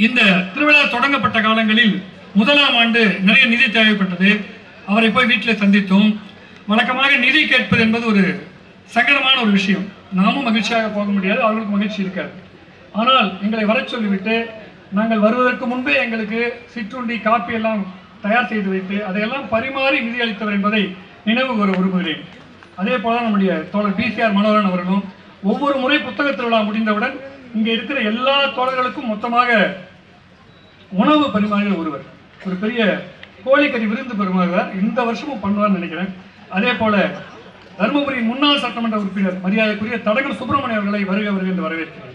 இந்த திருவிழா தொடங்கப்பட்ட காலங்களில் முதலாம் ஆண்டு நிறைய நிதி தேவைப்பட்டது. அவரை போய் வீட்டில் சந்தித்தோம். வழக்கமாக நிதி கேட்பது என்பது ஒரு சங்கடமான ஒரு விஷயம். நாமும் மகிழ்ச்சியாக போக முடியாது, அவர்களுக்கு மகிழ்ச்சி இருக்காது. ஆனால் எங்களை வர சொல்லிவிட்டு நாங்கள் வருவதற்கு முன்பே எங்களுக்கு சிற்றுண்டி காப்பி எல்லாம் தயார் செய்து வைத்து அதையெல்லாம் பரிமாறி நிதி அளித்தவர் என்பதை நினைவு கூற விரும்புகிறேன். அதே போல நம்முடைய தோழர் பிசிஆர் மனோகரன் அவர்களும் ஒவ்வொரு முறை புத்தக திருவிழா முடிந்தவுடன் இங்கே இருக்கிற எல்லா தோழர்களுக்கும் மொத்தமாக உணவு பரிமாறுகிற ஒருவர், ஒரு பெரிய கோழிக்கறி விருந்து பரிமாறுவார். இந்த வருஷமும் பண்ணுவார்னு நினைக்கிறேன். அதே போல தருமபுரி முன்னாள் சட்டமன்ற உறுப்பினர் மரியாதைக்குரிய தடகர் சுப்பிரமணியம் அவர்களை வருக வருக என்று வரவேற்கிறேன்.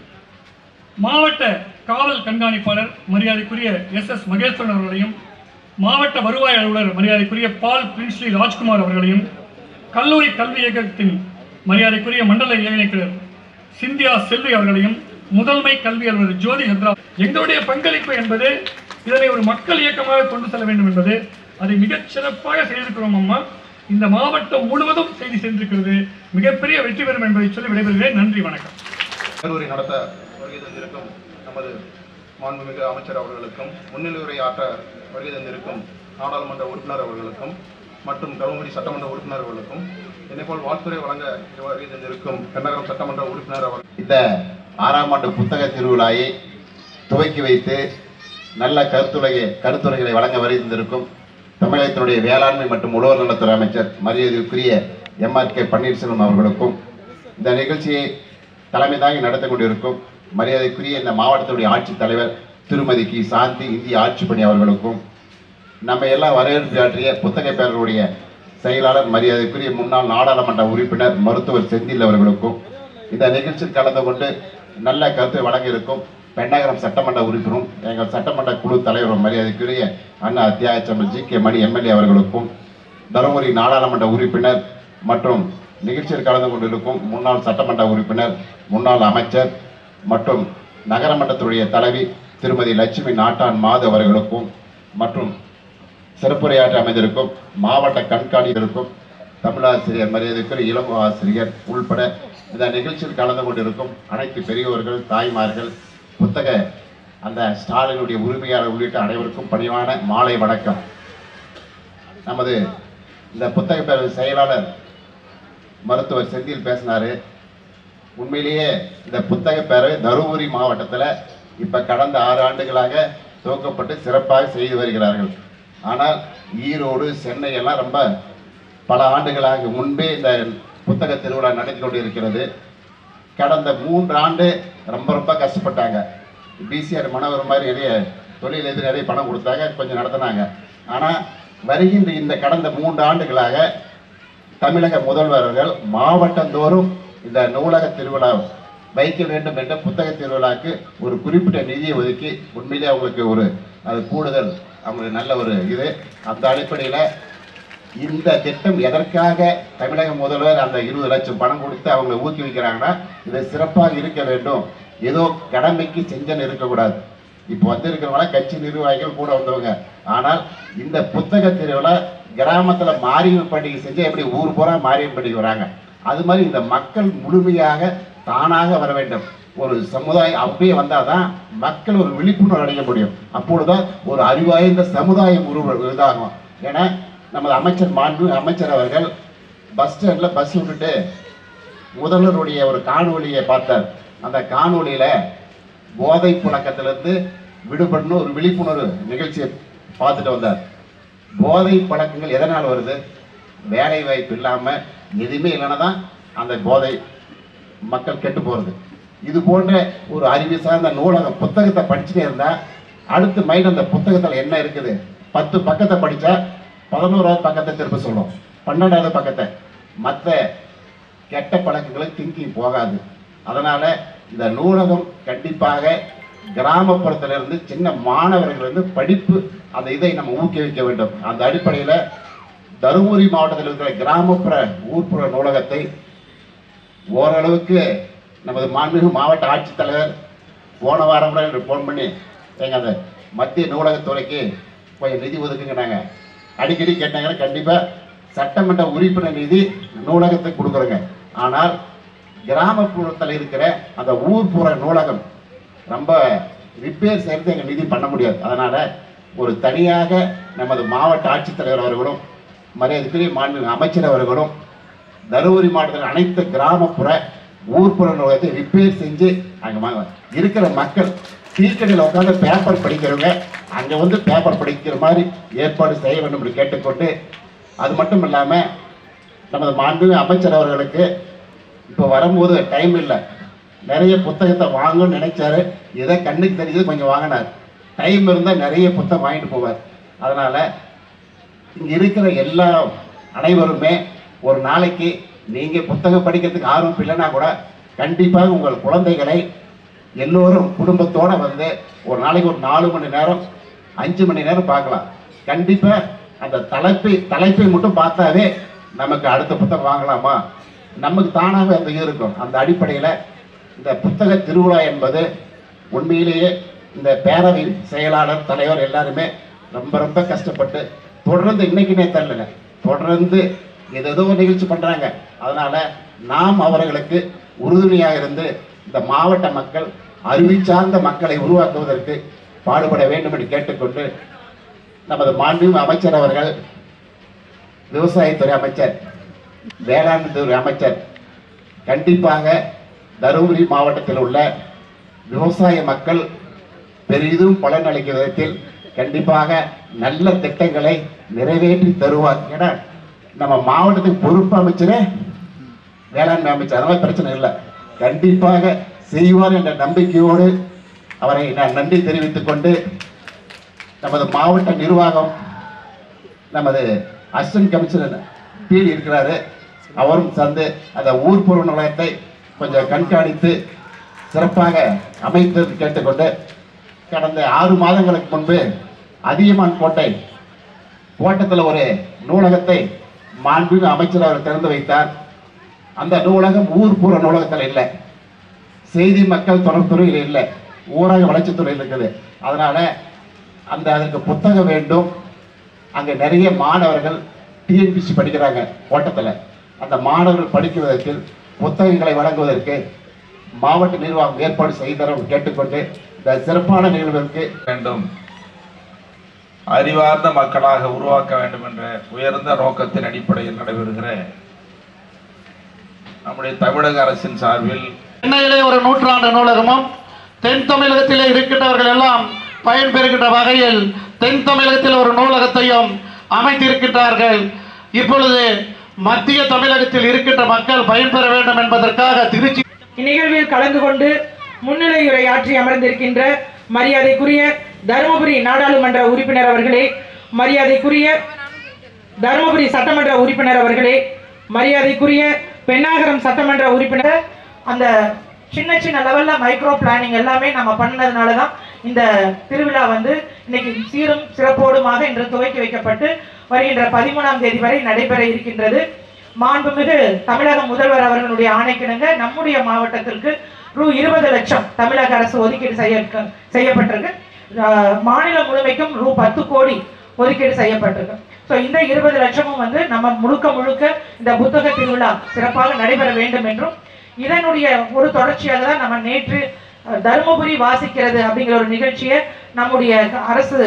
மாவட்ட காவல் கண்காணிப்பாளர் மரியாதைக்குரிய எஸ் மகேஸ்வரன் அவர்களையும், மாவட்ட வருவாய் அலுவலர் மரியாதைக்குரிய பால் பிரின்ஸ்லி ராஜ்குமார் அவர்களையும், கல்லூரி கல்வி இயக்கத்தின் மரியாதைக்குரிய மண்டல இயக்குனர் சிந்தியா செல்வி அவர்களையும், முதன்மை கல்வி அலுவலர் ஜோதி சந்திரா. எங்களுடைய பங்களிப்பு என்பது இதனை ஒரு மக்கள் இயக்கமாக கொண்டு செல்ல வேண்டும் என்பது, அதை மிகச் சிறப்பாக செய்திருக்கிறோம் அம்மா. இந்த மாவட்டம் முழுவதும் செய்தி சென்றிருக்கிறது. மிகப்பெரிய வெற்றி பெறும் என்பதை சொல்லி விடைபெறுகிறேன். நன்றி, வணக்கம். கல்லூரி நடத்த வருகை தந்திருக்கும் நமது மாண்புமிகு அமைச்சர் அவர்களுக்கும், முன்னிலை ஆற்ற வருகை தந்திருக்கும் நாடாளுமன்ற உறுப்பினர் அவர்களுக்கும் மற்றும் தருமபுரி சட்டமன்ற உறுப்பினர் அவர்களுக்கும், இதேபோல் வாழ்த்துறை வழங்க வருகை தந்திருக்கும் பெண்ணகரம் சட்டமன்ற உறுப்பினர் அவர்கள் இந்த 6ஆம் ஆண்டு புத்தக திருவிழாவை துவக்கி வைத்து நல்ல கருத்துரைகளை வழங்க வருகை தந்திருக்கும் தமிழகத்தினுடைய வேளாண்மை மற்றும் உழவர் நலத்துறை அமைச்சர் மரியாதைக்குரிய MRK பன்னீர்செல்வம் அவர்களுக்கும், இந்த நிகழ்ச்சியை தலைமை தாங்கி நடத்தி கொண்டிருக்கும் மரியாதைக்குரிய இந்த மாவட்டத்துடைய ஆட்சித்தலைவர் திருமதி கி சாந்தி இந்திய ஆட்சிப்பணி அவர்களுக்கும், நம்ம எல்லாம் வரவேற்பு ஆற்றிய புத்தக பேரருடைய செயலாளர் மரியாதைக்குரிய முன்னாள் நாடாளுமன்ற உறுப்பினர் மருத்துவர் செந்தில் அவர்களுக்கும், இந்த நிகழ்ச்சியில் கலந்து கொண்டு நல்ல கருத்தை வழங்க இருக்கும் பெண்ணகரம் சட்டமன்ற உறுப்பினரும் எங்கள் சட்டமன்ற குழு தலைவரும் மரியாதைக்குரிய அண்ணா அத்தியாயச்சம்பல் GK மணி MLA அவர்களுக்கும், தருமபுரி நாடாளுமன்ற உறுப்பினர் மற்றும் நிகழ்ச்சியில் கலந்து கொண்டிருக்கும் முன்னாள் சட்டமன்ற உறுப்பினர், முன்னாள் அமைச்சர் மற்றும் நகரமன்றத்துடைய தலைவி திருமதி லட்சுமி நாட்டான் மாது அவர்களுக்கும் மற்றும் சிறப்புரையாற்றி அமைந்திருக்கும் மாவட்ட கண்காணிக்கும் தமிழாசிரியர் மரியாதைக்குரிய இளம் ஆசிரியர் உள்பட இந்த நிகழ்ச்சியில் கலந்து கொண்டிருக்கும் அனைத்து பெரியோர்கள், தாய்மார்கள், புத்தக அந்த ஸ்டாலினுடைய உரிமையாளர் உள்ளிட்ட அனைவருக்கும் பணிவான மாலை வணக்கம். நமது இந்த புத்தக பேரவை செயலாளர் மருத்துவர் செந்தில் பேசினாரு. உண்மையிலேயே இந்த புத்தக பேரவை தருமபுரி மாவட்டத்தில் இப்ப கடந்த 6 ஆண்டுகளாக துவக்கப்பட்டு சிறப்பாக செய்து வருகிறார்கள். ஆனால் ஈரோடு, சென்னை எல்லாம் ரொம்ப பல ஆண்டுகளாக முன்பே இந்த புத்தக திருவிழா நடத்தி கொண்டு இருக்கிறது. கடந்த 3 ஆண்டு ரொம்ப கஷ்டப்பட்டாங்க. பிசிஆர் மனவர் மாதிரி நிறைய தொழில் எதிர் நிறைய பணம் கொடுத்தாங்க, கொஞ்சம் நடத்தினாங்க. ஆனால் வருகின்ற இந்த கடந்த 3 ஆண்டுகளாக தமிழக முதல்வர்கள் மாவட்டந்தோறும் இந்த நூலக திருவிழா வைக்க வேண்டும் என்ற புத்தக திருவிழாக்கு ஒரு குறிப்பிட்ட நிதியை ஒதுக்கி உண்மையிலே அவங்களுக்கு ஒரு அது கூடுதல் அவங்களுக்கு நல்ல ஒரு இது. அந்த அடிப்படையில் இந்த திட்டம் எதற்காக தமிழக முதல்வர் அந்த 20 லட்சம் பணம் கொடுத்து அவங்களை ஊக்குவிக்கிறாங்கன்னா, இது சிறப்பாக இருக்க வேண்டும், ஏதோ கடமைக்கு செஞ்சன்னு இருக்கக்கூடாது. இப்போ வந்திருக்கிறவங்கள கட்சி நிர்வாகிகள் கூட வந்தவங்க. ஆனால் இந்த புத்தக திருவிழா கிராமத்தில் மாரியம்மன் பண்டிகை செஞ்சா எப்படி ஊர் பூரா மாரியம்மன் பண்டிகை வராங்க, அது மாதிரி இந்த மக்கள் முழுமையாக தானாக வர வேண்டும். ஒரு சமுதாயம் அப்படியே வந்தாதான் மக்கள் ஒரு விழிப்புணர்வு அடைய முடியும். அப்பொழுதுதான் ஒரு அறிவாய்ந்த சமுதாயம் இதாகும். ஏன்னா நமது அமைச்சர் அவர்கள் பஸ் ஸ்டாண்ட்ல பஸ் விட்டுட்டு முதல்வருடைய ஒரு காணொலியை பார்த்தார். அந்த காணொலியில போதை பழக்கத்திலிருந்து விடுபடணும் ஒரு விழிப்புணர்வு நிகழ்ச்சியை பார்த்துட்டு வந்தார். போதை பழக்கங்கள் எதனால் வருது? வேலை வாய்ப்பு இல்லாம எதுவுமே இல்லைன்னா தான் அந்த போதை மக்கள் கெட்டு போறது. இது போன்ற ஒரு அறிவு சார்ந்த நூலகம் புத்தகத்தை படிச்சுட்டே இருந்தா அடுத்து மைண்ட் அந்த புத்தகத்தில் என்ன இருக்குது, 10 பக்கத்தை படிச்சா 11வது பக்கத்தை திரும்ப சொல்லும், 12வது பக்கத்தை. மற்ற கெட்ட பழக்கங்களுக்கு திங்கிங் போகாது. அதனால இந்த நூலகம் கண்டிப்பாக கிராமப்புறத்திலிருந்து சின்ன மாணவர்கள் படிப்பு அந்த இதை நம்ம ஊக்குவிக்க வேண்டும். அந்த அடிப்படையில் தருமபுரி மாவட்டத்தில் இருக்கிற கிராமப்புற ஊர்ப்புற நூலகத்தை ஓரளவுக்கு நமது மாண்புமிகு மாவட்ட ஆட்சித்தலைவர் போன வாரம் கூட ஃபோன் பண்ணி எங்கள் அந்த மத்திய நூலகத்துறைக்கு கொஞ்சம் நிதி ஒதுக்குங்க அடிக்கடி கேட்டாங்கன்னா கண்டிப்பாக சட்டமன்ற உறுப்பினர் நிதி நூலகத்துக்கு கொடுக்குறோங்க. ஆனால் கிராமப்புறத்தில் இருக்கிற அந்த ஊர்ப்புற நூலகம் ரொம்ப ரிப்பேர் செய்கிறது எங்கள் நிதி பண்ண முடியாது. அதனால் ஒரு தனியாக நமது மாவட்ட ஆட்சித்தலைவர் அவர்களும் மரியாதைக்குரிய மாண்பு அமைச்சர் அவர்களும் தருமபுரி மாவட்டத்தில் அனைத்து கிராமப்புற ஊர்ப்புற நூலகத்தை ரிப்பேர் செஞ்சு அங்கே இருக்கிற மக்கள் டீக்கடையில் உட்காந்து பேப்பர் படிக்கிறவங்க அங்கே வந்து பேப்பர் படிக்கிற மாதிரி ஏற்பாடு செய்ய வேண்டும் என்று கேட்டுக்கொண்டு, அது மட்டும் இல்லாமல் நமது மாண்பு அமைச்சர் அவர்களுக்கு இப்போ வரும்போது டைம் இல்லை, நிறைய புத்தகத்தை வாங்கணும்னு நினைச்சாரு, எதை கண்ணுக்கு தெரிஞ்சது கொஞ்சம் வாங்கினார். டைம் இருந்தால் நிறைய புத்தகம் வாங்கிட்டு போவார். அதனால் இங்கே இருக்கிற எல்லா அனைவருமே ஒரு நாளைக்கு நீங்கள் புத்தகம் படிக்கிறதுக்கு ஆர்வம் இல்லைன்னா கூட கண்டிப்பாக உங்கள் குழந்தைகளை எல்லோரும் குடும்பத்தோடு வந்து ஒரு நாளைக்கு ஒரு 4 மணி நேரம் 5 மணி நேரம் பார்க்கலாம். கண்டிப்பாக அந்த தலைப்பை மட்டும் பார்த்தாவே நமக்கு அடுத்த புத்தகம் வாங்கலாமா, நமக்கு தானாகவே அந்த இருக்கும். அந்த அடிப்படையில் இந்த புத்தக திருவிழா என்பது உண்மையிலேயே இந்த பேரவை செயலாளர் தலைவர் எல்லாருமே ரொம்ப ரொம்ப கஷ்டப்பட்டு தொடர்ந்து இன்னைக்குனே தரல, தொடர்ந்து ஏதோ நிகழ்ச்சி பண்ணுறாங்க. அதனால் நாம் அவர்களுக்கு உறுதுணையாக இருந்து இந்த மாவட்ட மக்கள் அறிவி சார்ந்த மக்களை உருவாக்குவதற்கு பாடுபட வேண்டும் என்று கேட்டுக்கொண்டு, நமது மாண்புமிகு அமைச்சர் அவர்கள் விவசாயத்துறை அமைச்சர், வேளாண் துறை அமைச்சர் கண்டிப்பாக தருமபுரி மாவட்டத்தில் உள்ள விவசாய மக்கள் பெரிதும் பலனளிக்கும் விதத்தில் கண்டிப்பாக நல்ல திட்டங்களை நிறைவேற்றி தருவார். ஏன்னா நம்ம மாவட்டத்துக்கு பொறுப்பு அமைச்சரே வேளாண்மை அமைச்சர், அதனால பிரச்சனை இல்லை, கண்டிப்பாக செய்வார் என்ற நம்பிக்கையோடு அவரை நான் நன்றி தெரிவித்துக் கொண்டு, நமது மாவட்ட நிர்வாகம் நமது அசிஸ்டன்ட் கமிஷனர் பீடி இருக்கிறாரு, அவரும் சேர்ந்து அந்த ஊர்ப்புற நுழையத்தை கொஞ்சம் கண்காணித்து சிறப்பாக அமைத்தது கேட்டுக்கொண்டு, கடந்த 6 மாதங்களுக்கு முன்பு அதியமான் கோட்டத்தில் ஒரு நூலகத்தை மாண்புமிகு அமைச்சர் அவர் திறந்து வைத்தார். அந்த நூலகம் ஊர்ப்புற நூலகத்தில் இல்லை, செய்தி மக்கள் தொடர்புத்துறையில் இல்லை, ஊரக வளர்ச்சித்துறையில் இருக்குது. அதனால அதற்கு புத்தகம் வேண்டும். அங்கே நிறைய மாணவர்கள் டிஎன்பிசி படிக்கிறாங்க கோட்டத்தில். அந்த மாணவர்கள் படிக்குவதற்கு புத்தகங்களை வழங்குவதற்கு மாவட்ட நிர்வாகம் ஏற்பாடு செய்தர கேட்டுக்கொண்டு இந்த சிறப்பான நிகழ்விற்கு வேண்டும், அறிவார்ந்த மக்களாக உருவாக்க வேண்டும் என்ற உயர்ந்த நோக்கத்தின் அடிப்படையில் நடைபெறுகிற நம்முடைய தமிழக அரசின் சார்பில் சென்னையிலே ஒரு நூற்றாண்டு நூலகமும் தென் தமிழகத்திலே இருக்கின்றவர்கள் எல்லாம் பயன்பெறுகின்ற வகையில் தென் தமிழகத்தில் ஒரு நூலகத்தையும் அமைத்திருக்கின்றார்கள். இப்பொழுது மத்திய தமிழகத்தில் இருக்கின்ற மக்கள் பயன்பெற வேண்டும் என்பதற்காக திருச்சி இந்நிகழ்வில் கலந்து கொண்டு முன்னிலையுரையாற்றி அமர்ந்திருக்கின்ற மரியாதைக்குரிய தருமபுரி நாடாளுமன்ற உறுப்பினர் அவர்களே, மரியாதைக்குரிய தருமபுரி சட்டமன்ற உறுப்பினர் அவர்களே, மரியாதைக்குரிய பெண்ணாகரம் சட்டமன்ற உறுப்பினர், அந்த சின்ன சின்ன லெவல்ல மைக்ரோ பிளானிங் எல்லாமே நம்ம பண்ணதுனால தான் இந்த திருவிழா வந்து இன்னைக்கு சீரும் சிறப்போடுமாக இன்று துவக்கி வைக்கப்பட்டு வருகின்ற 13ஆம் தேதி வரை நடைபெற இருக்கின்றது. மாண்புமிகு தமிழக முதல்வர் அவர்களுடைய ஆணைக்கிணங்க நம்முடைய மாவட்டத்திற்கு ரூ. 20 லட்சம் தமிழக அரசு ஒதுக்கீடு செய்யப்பட்டிருக்கு. மாநிலம் முழுமைக்கும் ரூ. 10 கோடி ஒதுக்கீடு செய்யப்பட்டிருக்கு. ஸோ இந்த 20 லட்சமும் வந்து நம்ம முழுக்க இந்த புத்தக திருவிழா சிறப்பாக நடைபெற வேண்டும் என்றும், இதனுடைய ஒரு தொடர்ச்சியாக தான் நம்ம நேற்று தருமபுரி வாசிக்கிறது அப்படிங்கிற ஒரு நிகழ்ச்சியை நம்முடைய அரசு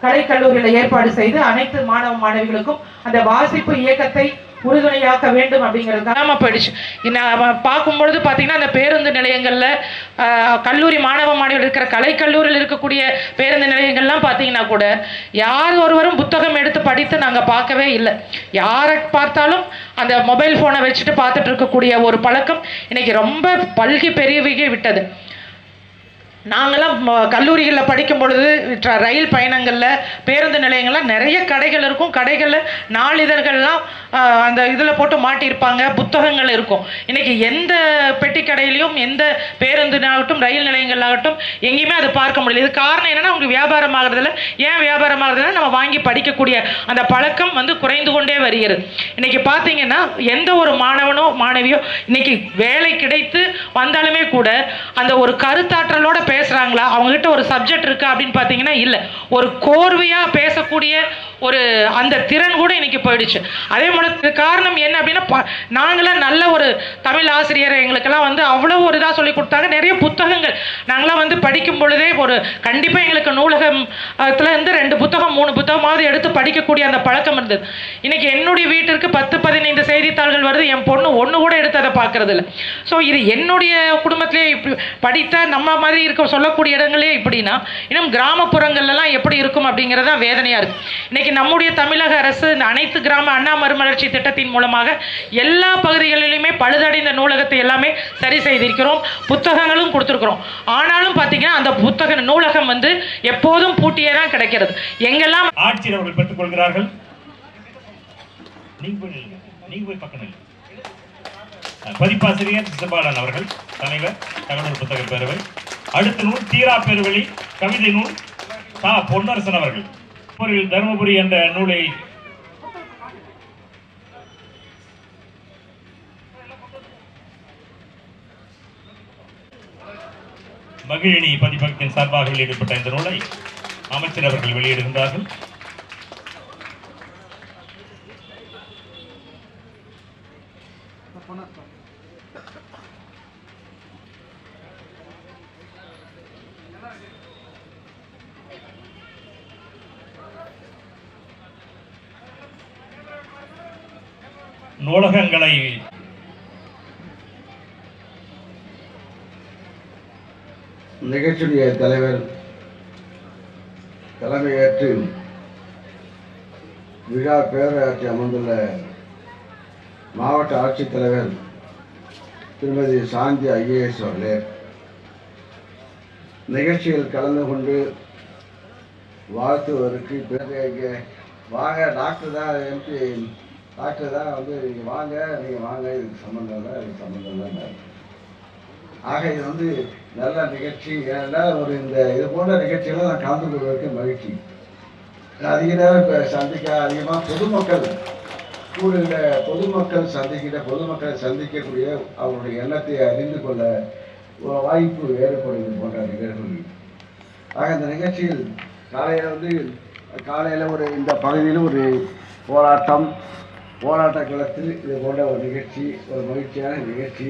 கலைக்கல்லூரியில் ஏற்பாடு செய்து அனைத்து மாணவ மாணவிகளுக்கும் அந்த வாசிப்பு இயக்கத்தை உறுதுணையாக்க வேண்டும் அப்படிங்கிறது காணாமல் போயிடுச்சு. பார்க்கும்பொழுது பார்த்தீங்கன்னா அந்த பேருந்து நிலையங்களில் கல்லூரி மாணவ மாணவிகள் இருக்கிற கலைக்கல்லூரியில் இருக்கக்கூடிய பேருந்து நிலையங்கள்லாம் பார்த்தீங்கன்னா கூட யார் ஒருவரும் புத்தகம் எடுத்து படித்து நாங்கள் பார்க்கவே இல்லை. யாரை பார்த்தாலும் அந்த மொபைல் ஃபோனை வச்சுட்டு பார்த்துட்டு இருக்கக்கூடிய ஒரு பழக்கம் இன்னைக்கு ரொம்ப பல்கி பெருகி விட்டது. நாங்களாம் கல்லூரிகளில் படிக்கும் பொழுது ரயில் பயணங்களில் பேருந்து நிலையங்கள்லாம் நிறைய கடைகள் இருக்கும். கடைகளில் நாளிதழ்கள்லாம் அந்த இதில் போட்டு மாட்டியிருப்பாங்க, புத்தகங்கள் இருக்கும். இன்றைக்கி எந்த பெட்டி கடையிலையும் எந்த பேருந்துனாகட்டும் ரயில் நிலையங்களாகட்டும் எங்கேயுமே அதை பார்க்க முடியல. இது காரணம் என்னென்னா அவங்களுக்கு வியாபாரம் ஆகிறதில்ல. ஏன் வியாபாரம் ஆகிறதுனா நம்ம வாங்கி படிக்கக்கூடிய அந்த பழக்கம் வந்து குறைந்து கொண்டே வருகிறது. இன்றைக்கி பார்த்தீங்கன்னா எந்த ஒரு மாணவனோ மாணவியோ இன்றைக்கி வேலை கிடைத்து வந்தாலுமே கூட அந்த ஒரு கருத்தாற்றலோட பேசுகிறாங்களா, அவங்ககிட்ட ஒரு சப்ஜெக்ட் இருக்கா அப்படின்னு பார்த்தீங்கன்னா இல்லை. ஒரு கோர்வையாக பேசக்கூடிய ஒரு அந்த திறன் கூட இன்னைக்கு போயிடுச்சு. அதே போல காரணம் என்ன அப்படின்னா, நாங்களாம் நல்ல ஒரு தமிழ் ஆசிரியர் எங்களுக்கெல்லாம் வந்து அவ்வளோ ஒரு இதாக சொல்லி கொடுத்தாங்க. நிறைய புத்தகங்கள் நாங்களாம் வந்து படிக்கும் பொழுதே ஒரு கண்டிப்பாக எங்களுக்கு நூலகத்தில் இருந்து 2 புத்தகம் 3 புத்தகமாவது எடுத்து படிக்கக்கூடிய அந்த பழக்கம் இருந்தது. இன்னைக்கு என்னுடைய வீட்டிற்கு 10-15 செய்தித்தாள்கள் வருது, என் பொண்ணு ஒன்று கூட எடுத்து அதை பார்க்கறது இல்லை. ஸோ இது என்னுடைய குடும்பத்திலே இப்படி படித்த நம்ம மாதிரி இருக்க சொல்லக்கூடிய இடங்களே இப்படின்னா, இன்னும் கிராமப்புறங்கள்லாம் எப்படி இருக்கும் அப்படிங்கிறது தான் வேதனையாக இருக்குது. இன்னைக்கு நம்முடைய தமிழக அரசு இந்த அனைத்து கிராம அண்ணா மறுமலர்ச்சி திட்டத்தின் மூலமாக எல்லா பகுதிகளிலுமே பழுதடைந்த நூலகத்தை எல்லாமே சரி செய்திருக்கிறோம், புத்தகங்களும் கொடுத்துருக்குறோம். ஆனாலும் பார்த்தீங்கன்னா அந்த புத்தக நூலகம் வந்து எப்போதும் பூட்டியே தான் கிடைக்கிறது. எங்கெல்லாம் ஆட்சியர் அவர்கள் பெற்றுக் கொள்கிறார்கள். நீங்க போய் பக்கம் பதிப்பாசிரியர் சிசபாலன் அவர்கள், தலைவர் தகவல் புத்தக பேரவை. அடுத்த நூல் தீரா பேர்வழி கவிதை நூல் பொன்னரசன் அவர்கள். தருமபுரி என்ற நூலை மகிழினி பதிப்பகத்தின் சார்பாக வெளியிடப்பட்ட இந்த நூலை அமைச்சர் அவர்கள் வெளியிடுகின்றார்கள். நூலகங்களை நிகழ்ச்சியுடைய தலைவர் தலைமையேற்று விழா பேராட்சி அமர்ந்துள்ள மாவட்ட ஆட்சித்தலைவர் திருமதி சாந்தி ஐஏஎஸ் அவர்களே, நிகழ்ச்சியில் கலந்து கொண்டு வாழ்த்துவதற்கு பிறகு வாங்க டாக்டர் தான் எம்பி டாக்டர் தான் வந்து நீங்கள் வாங்க இதுக்கு சம்மந்தம் இல்லை இதுக்கு சம்மந்தம் இல்லை. ஆக இது வந்து நல்ல நிகழ்ச்சி. ஏன்னா ஒரு இந்த இது போன்ற நிகழ்ச்சிகளை நான் கலந்து கொள்வதற்கு மகிழ்ச்சி. அதிக நேரம் இப்போ அதிகமாக பொதுமக்கள் ஸ்கூலில் பொதுமக்களை சந்திக்கக்கூடிய அவருடைய எண்ணத்தை அறிந்து கொள்ள ஒரு வாய்ப்பு ஏற்படுவது போன்ற நிகழ்வுகள். ஆக இந்த நிகழ்ச்சியில் காலையில் ஒரு இந்த பகுதியில் ஒரு போராட்ட களத்தில் இது போன்ற ஒரு நிகழ்ச்சி, ஒரு மகிழ்ச்சியான நிகழ்ச்சி.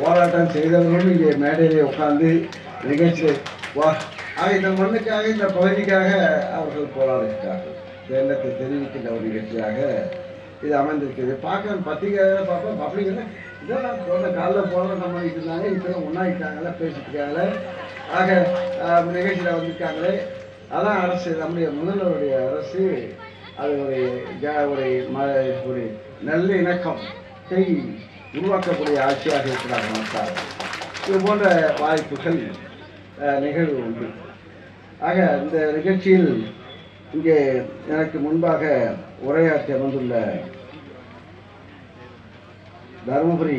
போராட்டம் செய்தவர்களும் இங்கே மேடையிலே உட்கார்ந்து நிகழ்ச்சியை இந்த மண்ணுக்காக இந்த பகுதிக்காக அவர்கள் போராடுகிறார்கள். எண்ணத்தை தெரிவிக்கின்ற ஒரு நிகழ்ச்சியாக இது அமைந்திருக்கிறது. பார்க்க பத்திரிகையில் பார்ப்போம், பப்ளிக்கில் இதெல்லாம் தோட்ட காலையில் போராட்டம் பண்ணிட்டு இருந்தாங்க, இப்போ ஒன்றாயிட்டாங்களே பேசிட்டு இருக்காங்களே. ஆக நிகழ்ச்சியில் வந்திருக்காங்களே. அதான் அரசு, நம்முடைய முதல்வருடைய அரசு அது ஒரு நல்ல இணக்கத்தை உருவாக்கக்கூடிய ஆட்சியாக இருக்கிறார் மக்கள். இது போன்ற வாய்ப்புகள் நிகழ்வு உண்டு. ஆக இந்த நிகழ்ச்சியில் இங்கே எனக்கு முன்பாக உரையாற்றி அமர்ந்துள்ள தருமபுரி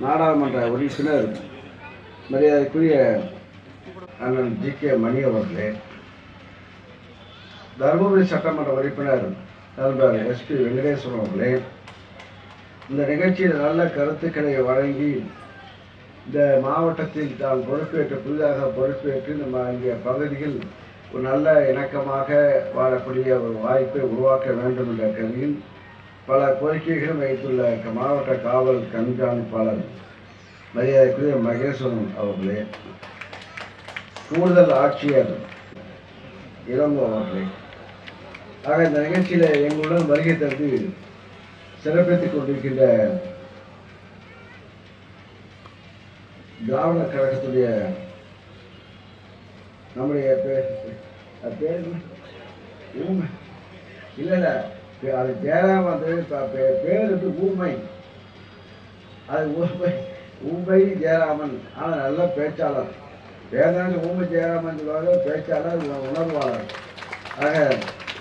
நாடாளுமன்ற உறுப்பினர் மரியாதைக்குரிய அண்ணன் ஜி.கே. மணி அவர்களே, தருமபுரி சட்டமன்ற உறுப்பினர் நண்பர் எஸ்.பி. வெங்கடேஸ்வரன் அவர்களே, இந்த நிகழ்ச்சியில் நல்ல கருத்துக்களை வழங்கி இந்த மாவட்டத்தில் தான் புதிதாக பொறுப்பேற்று நம்ம இங்கே பகுதியில் ஒரு நல்ல இணக்கமாக வாழக்கூடிய ஒரு வாய்ப்பை உருவாக்க வேண்டும் என்ற கருதியில் பல கோரிக்கைகளும் வைத்துள்ள மாவட்ட காவல் கண்காணிப்பாளர் மரியாதைக்குரிய மகேஸ்வரன் அவர்களே, கூடுதல் ஆட்சியர் இளங்கோ அவர்களே, ஆக இந்த நிகழ்ச்சியில் எங்களுடன் வருகை தந்து சிறப்பித்துக் கொண்டிருக்கின்ற திராவிட கழகத்துடைய நம்முடைய பேர் இல்லை அது ஜெயராம் வந்து பேர் வந்து ஊமை, அது ஊமை ஜெயராமன். ஆனால் நல்ல பேச்சாளர், வேதாந்த ஊமை ஜெயராமன் சொல்வாங்க, பேச்சாளர் உணர்வாளர். ஆக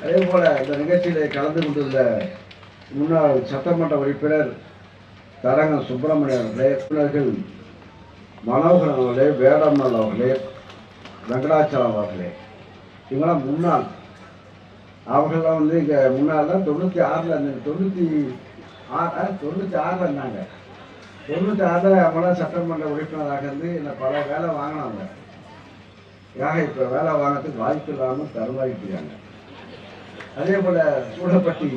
அதே போல இந்த நிகழ்ச்சியில் கலந்து கொண்டுள்ள முன்னாள் சட்டமன்ற உறுப்பினர் தரங்கம் சுப்பிரமணியன் அவர்களே, உறுப்பினர்கள் மனோகரன் அவர்களே, வேடம்மல் அவர்களே, வெங்கடாச்சலம் அவர்களே, இவங்களாம் முன்னாள். அவங்களாம் வந்து இங்கே முன்னால் 96 இருந்தாங்க. 96 அவங்களாம் சட்டமன்ற உறுப்பினராக இருந்து என்ன பல வேலை வாங்கினாங்க. இப்போ வேலை வாங்கிறதுக்கு வாய்ப்பு இல்லாமல் தருவாய்க்கிறாங்க. அதே போல் சூடப்பட்டி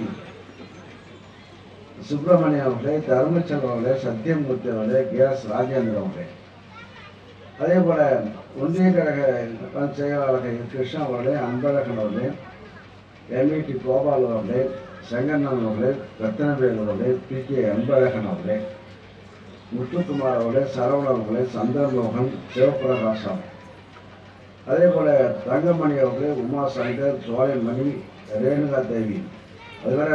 சுப்பிரமணியம் அவர்களே, தர்மச்சந்திரன் அவர்களே, சத்தியமூர்த்தி அவர்களே, கேஎஸ் ராஜேந்திரன் அவர்களே, அதே போல் ஒன்றிய கழக செயலாளர்கள் கிருஷ்ணா அவர்களே, அன்பழகன் அவர்களே, எம்இடி கோபால் அவர்களே, செங்கண்ணன் அவர்களே, ரத்னவேல் அவர்களே, பி.கே. அன்பழகன் அவர்களே, முத்துக்குமார் அவர்களே, சரவணன் அவர்களே, சந்திரமோகன், சிவபிரகாசம், அதே போல் தங்கமணி அவர்களே, உமா சங்கர், சோழன்மணி, ரேணுகா தேவி, அது வேற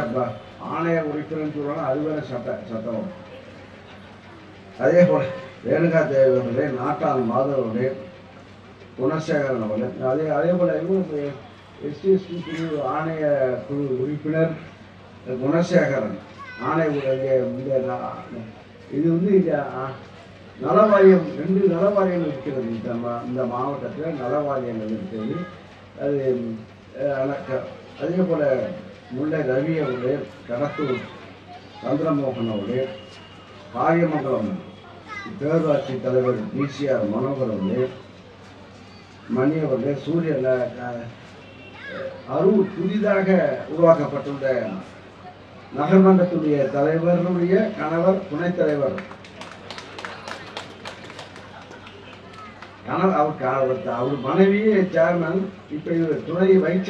ஆணைய உறுப்பினர் சொல்லுவாங்க, அது வேற சட்டம். அதே போல் ரேணுகா தேவி அவர்களே, நாட்டான் மாதவ் அவர்களே, குணசேகரன் அவர்களே, அதே போல் இவங்க எஸ்டி பிரிவு ஆணைய குழு உறுப்பினர் குணசேகரன், ஆணைய இது வந்து நலவாரியம் 2 நலவாரியங்கள் இருக்கிறது. இந்த மாவட்டத்தில் நலவாரியங்கள் இருக்கிறது. அது அதே போல் முல்லை ரவி அவர்களே, கடத்தூர் சந்திரமோகன் அவர்களே, காரியமங்கலம் பேரூராட்சி தலைவர் பிசிஆர் மனோகர் அவர்களே, மணி அவர்களே, சூரியன் அரூர் புதிதாக உருவாக்கப்பட்டுள்ள நகர்மன்றத்துடைய தலைவர்களுடைய கணவர் துணைத் தலைவர் அவர் மனைவியே சேர்மன், இப்போ இவர் துணை வைஸ்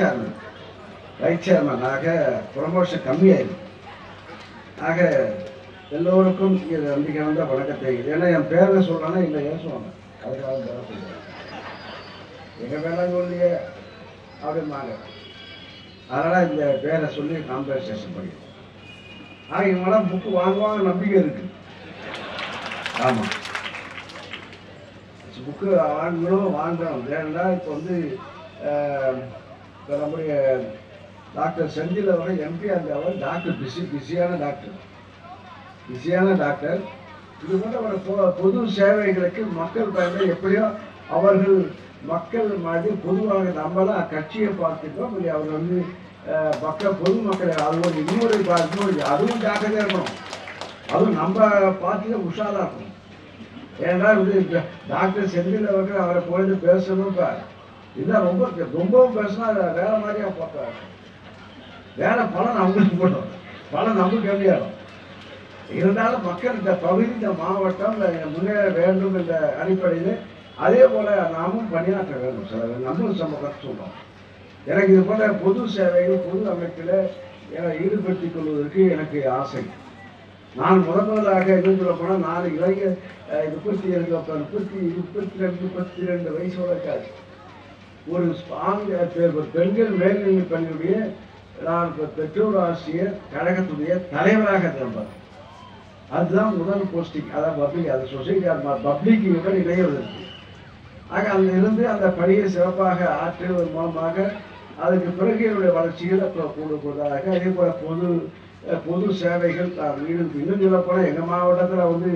சேர்மன் ஆக ப்ரமோஷன் கம்மியாயிருக்கு. ஆக எல்லோருக்கும் இது நம்பிக்கை வந்த வணக்கத்தை, ஏன்னா என் பேரை சொல்றேன்னா இல்லை ஏசுவாங்க, அதுக்காக பேர சொல்றேன். எங்கள் பேரெல்லாம் சொல்லியே அப்படிம்பாங்க, அதனால் இந்த பேரை சொல்லி காம்பன்சேஷன் பண்ணி இவங்களாம் புக்கு வாங்குவாங்க நம்பிக்கை இருக்கு. ஆமாம், புக்கு வாங்கணும். ஏன்னா இப்போ வந்து இப்போ நம்முடைய டாக்டர் செந்தில் அவர்கள் எம்பி அவர் டாக்டர் பிஸியான டாக்டர். இது போன்ற ஒரு பொது சேவைகளுக்கு மக்கள் பயணம் எப்படியோ அவர்கள் மக்கள் மாதிரி பொதுவாக நம்மளாம் கட்சியை பார்த்துட்டோம். அவர் வந்து பொதுமக்களை அது ஒரு இன்னொரு அதுவும் ஜாக்கிரதையாக இருக்கணும். அதுவும் நம்ம பார்த்து உஷாராக இருக்கணும். ஏன்னா வந்து டாக்டர் செந்தில் அவர்கள் அவரை போயிட்டு பேசணும். இப்போ இதுதான் ரொம்பவும் பேசினா வேற மாதிரியா பார்ப்பாரு. வேற பலன் அவங்களுக்கு போட்டோம், பலன் நமக்கு கம்மியாகும். இருந்தாலும் மக்கள் இந்த பகுதி, இந்த மாவட்டம் முன்னேற வேண்டும் என்ற அடிப்படையில் அதே போல நாமும் பணியாற்ற வேண்டும். சில நம்மளும் சமூகத்தை சொல்றோம். எனக்கு இது போல பொது சேவைகள், பொது அமைப்பில் ஈடுபடுத்திக் கொள்வதற்கு எனக்கு ஆசை. நான் முதலாக என்ன சொல்ல போனால், நான் இளைஞர் 32 வயசோட இருக்காது. ஒரு பெண்கள் மேல்நிலை பள்ளியுடைய நான் பெற்றோர் ஆசிரியர் கழகத்துடைய தலைவராக இருந்தேன். அதுதான் முதல் போஸ்டிங். அதான் பப்ளிக், அது சொசைட்டி பப்ளிக்குடன் இணைவதற்கு. ஆக அதிலிருந்து அந்த பணியை சிறப்பாக ஆற்றுவதன் மூலமாக அதுக்கு பிறகு என்னுடைய வளர்ச்சிகள் கூடுவதாக, அதே போல பொது சேவைகள் இன்னும் சொல்லப்போனால் எங்கள் மாவட்டத்தில் வந்து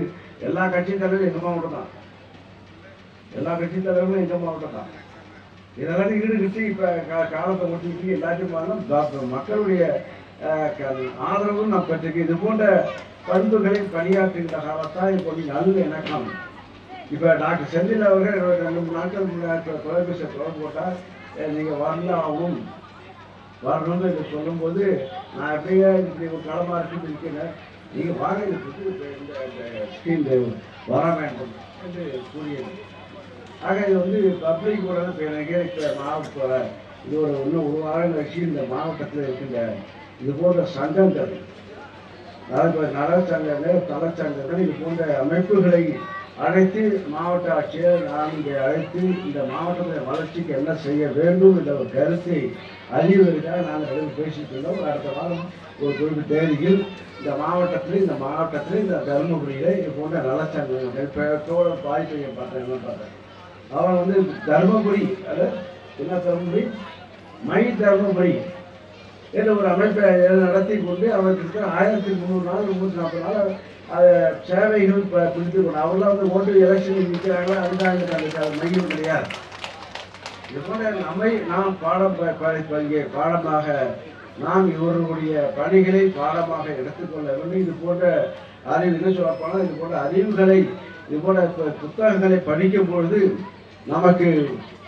எல்லா கட்சி தலைவரும் எங்கள் மாவட்டம் தான். எல்லா கட்சி தலைவர்களும் எங்கள் மாவட்டம் தான். இதெல்லாம் ஈடுகட்டி இப்போ காலத்தை ஒட்டிக்கிட்டு எல்லாத்தையும் பார்த்தோம். மக்களுடைய ஆதரவும் நான் பெற்றிருக்கேன். இது போன்ற பண்புகளை பணியாற்றுகின்ற காலத்தான் இப்போ நீங்கள் அதுவும் எனக்காம. இப்போ டாக்டர் செந்தில் அவர்கள் 2-3 நாட்கள் முன்னாடி தொலைபேசி தொடர்பு போட்டால் நீங்கள் வரணும்னு இதை சொல்லும்போது நான் எப்படியே இப்படி ஒரு களமாக இருக்குன்னு இருக்கிறேன். நீங்கள் வாங்க, இந்த ஸ்கீம் வர வேண்டும் என்று கூறியது. ஆக இது வந்து பப்ளிக் கூட இப்போ எனக்கு இப்போ மாவட்டத்தில் இது இன்னும் ஒரு வாரம் கழிச்சு இந்த மாவட்டத்தில் இருக்கின்ற இது போன்ற சங்கங்கள், நலச்சங்கங்கள், தலைச்சங்கங்கள், இது போன்ற அமைப்புகளை அழைத்து மாவட்ட ஆட்சியர் நான் இங்கே அழைத்து இந்த மாவட்டத்தின் வளர்ச்சிக்கு என்ன செய்ய வேண்டும் என்ற ஒரு கருத்தை அறிவுறுவதற்காக நாங்கள் பேசிட்டு இருந்தோம். அடுத்த வாரம் ஒரு குறிப்பிட்ட தேதியில் இந்த மாவட்டத்தில் இந்த தருமபுரியில் இது போன்ற நலச்சங்கங்கள் பெயரோட பாதிப்பை பார்த்தேன். அவன் வந்து தருமபுரி, அது என்ன தருமபுரி, மை தருமபுரி என்ற ஒரு அமைப்பை நடத்தி கொண்டு அவருக்கு 1300 நாள் 340 நாள் சேவைகள் பிடித்து கொண்டு அவங்களாம் வந்து ஓட்டு எலெக்ஷன் நிற்கிறாங்களா, அதுதான் மையம் கிடையாது. இது போன்ற நாம் பாடமாக நாம் இவர்களுடைய பணிகளை பாடமாக எடுத்துக்கொள்ள வேண்டும். இது போன்ற அறிவு என்ன சொல்லப்போனால் இது போன்ற அறிவுகளை, இது போன்ற புத்தகங்களை படிக்கும் பொழுது நமக்கு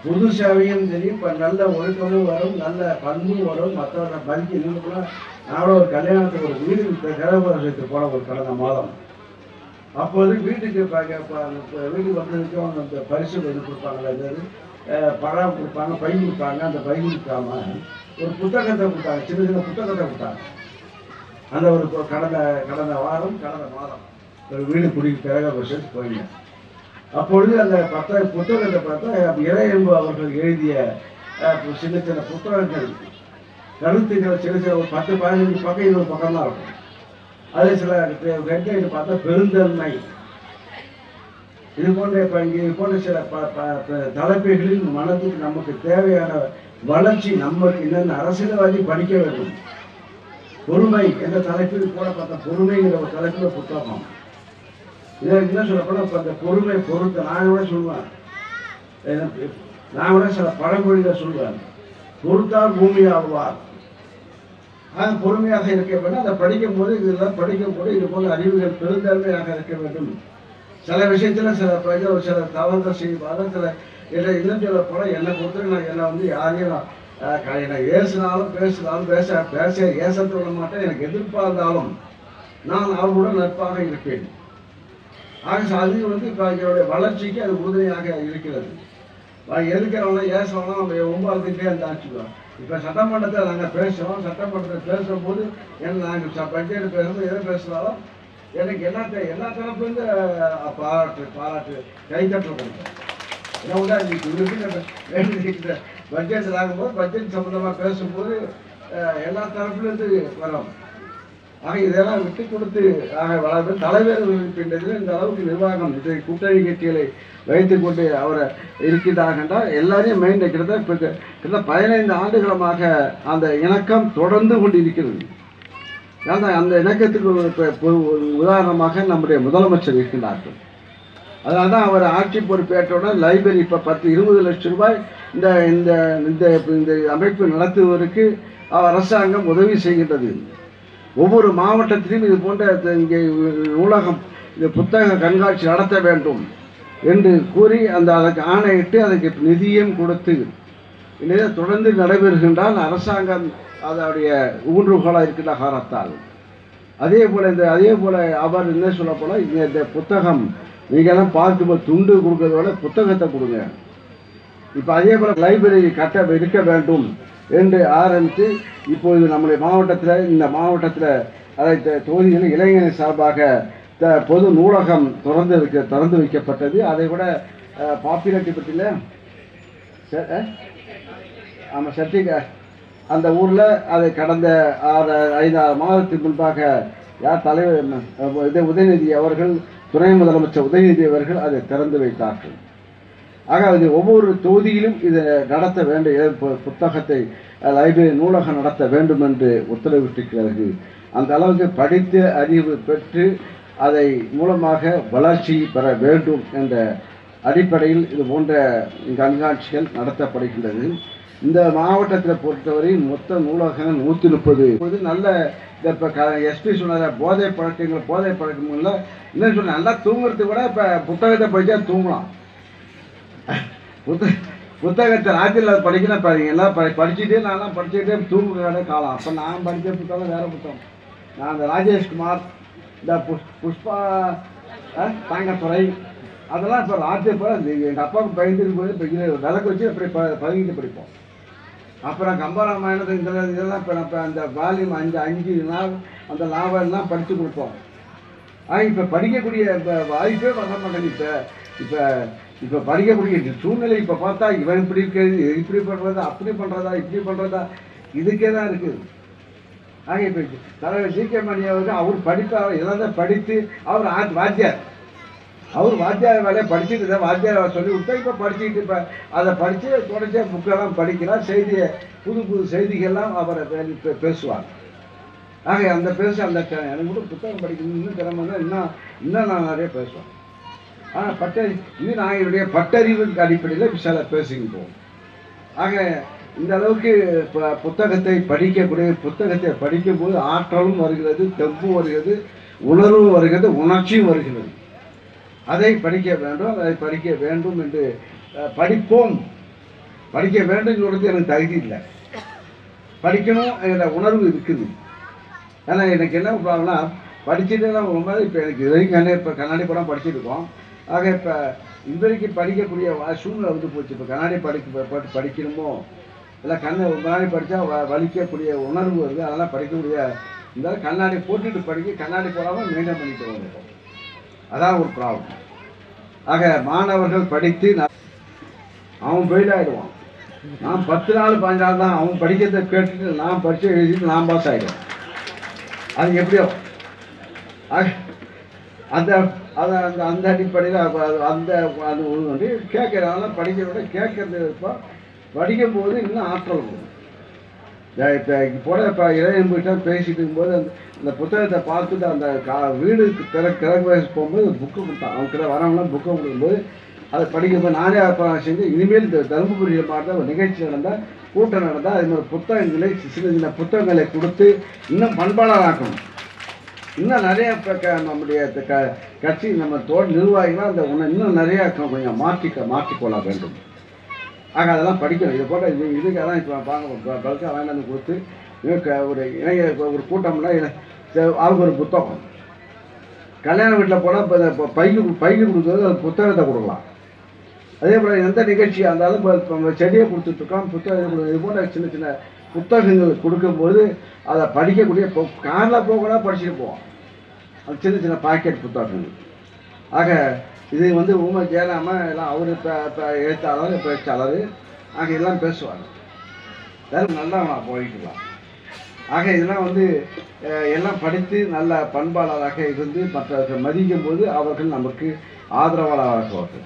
பொது சேவையும் தெரியும், இப்போ நல்ல ஒழுக்கமும் வரும், நல்ல பண்பும் வரும், மற்றவரை மதிக்க நின்றுக்கலாம். நானும் ஒரு கல்யாணத்துக்கு ஒரு வீடு கிரகப்பிரவேசத்துக்கு போன ஒரு கடந்த மாதம். அப்போது வீட்டுக்கு வீட்டுக்கு வந்ததுக்கும் அந்த பரிசு வந்து கொடுப்பாங்களே, அதாவது பழம் கொடுப்பாங்க, பை கொடுப்பாங்க. அந்த பை கொடுக்காம ஒரு புத்தகத்தை கொடுத்தாங்க, சின்ன சின்ன புத்தகத்தை கொடுத்தாங்க. அந்த ஒரு கடந்த மாதம் ஒரு வீடு கிரகப்பிரவேசத்துக்கு போயிருந்தேன். அப்பொழுது அந்த புத்தகத்தை பார்த்தா இறையன்பு அவர்கள் எழுதிய சின்ன சின்ன புத்தகங்கள், கருத்துக்கள் சின்ன சின்ன ஒரு 10-15 பக்கம் 20 பக்கம் தான் இருக்கும். அது சில ஹெட்லைன் பார்த்தா பெருந்தன்மை, இது போன்ற சில தலைப்புகளில் மனதுக்கு நமக்கு தேவையான வளர்ச்சி, நமக்கு என்னென்ன அரசியல்வாதி படிக்க வேண்டும். பொறுமை என்ற தலைப்பில் கூட பார்த்தா பொறுமைங்கிற ஒரு தலைப்பில் புத்தகம். இதை என்ன சொல்லப்போனா இப்போ அந்த பொறுமை பொறுத்த நான் கூட சொல்லுவேன், நான் கூட சில பழமொழிகளை சொல்லுவேன். பொறுத்தால் பூமி ஆகுவார். பொறுமையாக இருக்க வேண்டும். அதை படிக்கும் போது இதெல்லாம் படிக்கும் போது இது போல அறிவுகள் பெருந்தன்மையாக இருக்க வேண்டும். சில விஷயத்துல சில தவறுகள் செய்வார்கள். சில இன்னும் சொல்ல போல என்னை பொறுத்த என்னை வந்து யாரையும் என்னை பேசினாலும் ஏசத்து விட மாட்டேன். எனக்கு எதிர்பார்த்தாலும் நான் அவர்களுடன் நட்பாக இருப்பேன். ஆக அது வந்து இப்போ என்னுடைய வளர்ச்சிக்கு அது உறுதுணையாக இருக்கிறது. எதுக்கிறவங்க ஏசுறவங்க நம்ம ஒம்பாந்துட்டே இருந்தாச்சுக்குவோம். இப்போ சட்டமன்றத்தில் நாங்கள் பேசுகிறோம். சட்டமன்றத்தில் பேசும்போது நாங்கள் பட்ஜெட் பேசும்போது எதை பேசுனாலும் எனக்கு எல்லா தரப்புலேருந்து பாராட்டு கைத்தட்டல் கொடுப்போம். ஏன்னா விட இன்னைக்கு பட்ஜெட் ஆகும்போது பட்ஜெட் சம்மந்தமாக பேசும்போது எல்லா தரப்புலேருந்து வரோம். ஆக இதெல்லாம் விட்டு கொடுத்து வளர்ந்து தலைவர் இருக்கின்றது. இந்த அளவுக்கு நிர்வாகம் இதை கூட்டணி கட்சிகளை வைத்துக் கொண்டு அவரை இருக்கிறார்கள் என்றால் எல்லாரையும் மெயின் கிட்டத்தட்ட 15 ஆண்டுகளமாக அந்த இணக்கம் தொடர்ந்து கொண்டு இருக்கிறது. ஏன்னா அந்த இணக்கத்துக்கு உதாரணமாக நம்முடைய முதலமைச்சர் இருக்கின்றார்கள். அதனால தான் அவர் ஆட்சி பொறுப்பேற்றவுடன் லைப்ரரி இப்போ 10-20 லட்சம் ரூபாய் இந்த இந்த இந்த அமைப்பு நடத்துவதற்கு அரசாங்கம் உதவி செய்கின்றது. ஒவ்வொரு மாவட்டத்திலும் இது போன்ற இங்கே நூலகம், இந்த புத்தக கண்காட்சி நடத்த வேண்டும் என்று கூறி அதற்கு ஆணையிட்டு அதுக்கு நிதியம் கொடுத்து தொடர்ந்து நடைபெறுகின்றால் அரசாங்கம் அதனுடைய ஊன்றுகோலாக இருக்கின்ற காரணத்தால் அதே போல அவர் என்ன சொல்ல போல இந்த புத்தகம் நீங்கெல்லாம் பார்க்கும்போது துண்டு கொடுக்கறதோட புத்தகத்தை கொடுங்க. இப்போ அதே போல லைப்ரரி கட்ட இருக்க வேண்டும் என்று ஆரம்பித்து இப்போது நம்முடைய மாவட்டத்தில் இந்த மாவட்டத்தில் அதை தொகுதிகளில் இளைஞர் சார்பாக பொது நூலகம் திறந்து வைக்கப்பட்டது. அதை விட பாப்புலாரிட்டி பற்றியில் ஆமாம் அந்த ஊரில் அதை கடந்த 5-6 மாதத்துக்கு முன்பாக யார் தலைவர் உதயநிதி அவர்கள், துணை முதலமைச்சர் உதயநிதி அவர்கள் அதை திறந்து வைத்தார்கள். ஆக அது ஒவ்வொரு தொகுதியிலும் இதை நடத்த வேண்டிய புத்தகத்தை லைப்ரரி நூலகம் நடத்த வேண்டும் என்று உத்தரவிட்டிருக்கிறார்கள். அந்த அளவுக்கு படித்து அறிவு பெற்று அதை மூலமாக வளர்ச்சி பெற வேண்டும் என்ற அடிப்படையில் இது போன்ற கண்காட்சிகள் நடத்தப்படுகின்றது. இந்த மாவட்டத்தில் பொறுத்தவரை மொத்த நூலகங்கள் 130. நல்ல இப்போ எஸ்பி சொன்ன போதை பழக்கங்கள்ல இன்னும் சொன்ன நல்லா தூங்குறதுக்கு கூட இப்போ புத்தகத்தை படித்தா தூங்கலாம். புத்தகத்தை ராத்திரியில் படிக்கணும் பாருங்க. எல்லாம் படிச்சுட்டே நான்லாம் படிச்சுக்கிட்டே தூங்குகிற காலம். அப்போ நான் படித்த புத்தகம் வேறு புத்தகம். நான் அந்த ராஜேஷ்குமார், இந்த புஷ்பா தாங்கத்துறை அதெல்லாம் இப்போ ராத்திரி போல எங்கள் அப்பாவுக்கு பயந்துட்டு போய் இப்போ விளக்கு வச்சு அப்படி பதுங்கிட்டு படிப்போம். அப்புறம் கம்பராமாயணத்தை இதெல்லாம் இப்போ அந்த வால்யூம் 5 நாள் அந்த நாவல்லாம் படித்து கொடுப்போம். இப்போ படிக்கக்கூடிய வாய்ப்பே வர மாட்டேங்குது. இப்போ படிக்கக்கூடிய சூழ்நிலை இப்போ பார்த்தா இவன் இப்படி இருக்கிறது, இப்படி பண்ணுறதா, அப்படி பண்ணுறதா, இப்படி பண்ணுறதா, இதுக்கே தான் இருக்குது. ஆக இப்போ தலைவர் ஜி.கே. மணி அவருக்கு அவர் படிப்பார் இதெல்லாம் படித்து அவர் வாத்தியார் வேலையை படிச்சுட்டு வாத்தியார் சொல்லி கொடுத்தா இப்போ படிச்சுக்கிட்டு இப்போ அதை படித்து தொடர்ச்சியாக புக்கெல்லாம் படிக்கிறார். புது செய்திகள்லாம் அவரை பேசுவார். ஆக அந்த எனக்கு கூட புத்தகம் படிக்கணும் இன்னும் திறமை தான் இன்னும் நான் நிறைய பேசுவேன். ஆனால் இது நான் என்னுடைய பட்டறிவுக்கு அடிப்படையில் சில பேசிக்கிட்டோம். ஆக இந்த அளவுக்கு புத்தகத்தை படிக்கும்போது ஆற்றலும் வருகிறது, தெம்பும் வருகிறது, உணர்வும் வருகிறது, உணர்ச்சியும் வருகிறது. அதை படிக்க வேண்டும் என்று படிப்போம், படிக்க வேண்டும் சொல்றது எனக்கு தகுதி இல்லை. படிக்கணும் என்ற உணர்வு இருக்குது. ஏன்னா எனக்கு என்ன ப்ராப்ளம்னா படிச்சுட்டு தான் ரொம்ப இப்போ எனக்கு இது வரைக்கும் இப்போ கண்ணாடி படம் படிச்சுருக்கோம். ஆக இப்போ இது வரைக்கும் படிக்கக்கூடிய சூழ்நிலை வந்து போச்சு. இப்போ கண்ணாடி படிக்கணுமோ இல்லை கண்ணாடி படித்தா வலிக்கக்கூடிய உணர்வு வருது. அதெல்லாம் படிக்கக்கூடிய இருந்தாலும் கண்ணாடி போட்டுட்டு படிக்க கண்ணாடி போடாமல் மெயின்டைன் பண்ணிட்டு வந்துட்டோம். அதான் ஒரு ப்ராப்ளம். ஆக மாணவர்கள் படித்து அவன் ஃபெயில் ஆகிடுவான். நான் 10 நாள் 15 நாள் தான் அவன் படிக்கிறத கேட்டுட்டு நான் பரிசை எழுதிட்டு நான் பாஸ் ஆகிடுவேன். அது எப்படியோ அந்த அதை அந்த அந்த அடிப்படையில் அந்த அது வந்து கேட்குறதுனால படிக்கிறத கேட்கறது இப்போ படிக்கும்போது இன்னும் ஆற்றல் வரும். இப்போ போட இப்போ இளைஞர்கிட்ட பேசிட்டு இருக்கும்போது அந்த புத்தகத்தை பார்த்துட்டு அந்த வீடு கிழக்கு போகும்போது புக்கு கொடுத்தான். அவங்க கிட்ட வரவங்களாம் புக்கை கொடுக்கும்போது அதை படிக்கும்போது நானே அப்புறம் செஞ்சு இனிமேல் இந்த தருமபுரியில் மாட்ட ஒரு நிகழ்ச்சி நடந்தால் கூட்டம் நடந்தால் அது மாதிரி புத்தகங்களை சின்ன சின்ன புத்தகங்களை கொடுத்து இன்னும் பண்பாளராக்கணும். இன்னும் நிறைய நம்முடைய கட்சி நம்ம நிர்வாகிகளாக அந்த இன்னும் நிறையா கொஞ்சம் மாற்றிக்கொள்ள வேண்டும். ஆக அதெல்லாம் படிக்கணும். இதை போட்ட இதுக்காக தான் இப்போ பார்க்க பல்காக வேண்டாம்னு கொடுத்து ஒரு இணைய ஒரு கூட்டம்னா அவங்க ஒரு புத்தகம் கல்யாண வீட்டில் போனால் இப்போ பைக்கு கொடுக்குறது அது புத்தகத்தை கொடுக்கலாம். அதே போல் எந்த நிகழ்ச்சியாக இருந்தாலும் இப்போ செடியை கொடுத்துட்ருக்கோம், புத்தகம் இது போன்ற சின்ன சின்ன புத்தகங்கள் கொடுக்கும்போது அதை படிக்கக்கூடிய காரில் போகக்கூட படிச்சுட்டு போவோம். அது சின்ன சின்ன பாக்கெட் புத்தகங்கள். ஆக இது வந்து ஊமை ஜெயராமன் எல்லாம் அவர் இப்போ எழுத்தாளர் பேச்சாளர் ஆக எல்லாம் பேசுவாங்க. வேறு நல்லா நான் போயிக்கலாம். ஆக இதெல்லாம் வந்து எல்லாம் படித்து நல்ல பண்பாளராக இருந்து மற்றவர்கள் மதிக்கும் போது அவர்கள் நமக்கு ஆதரவாளராகுவார்கள்.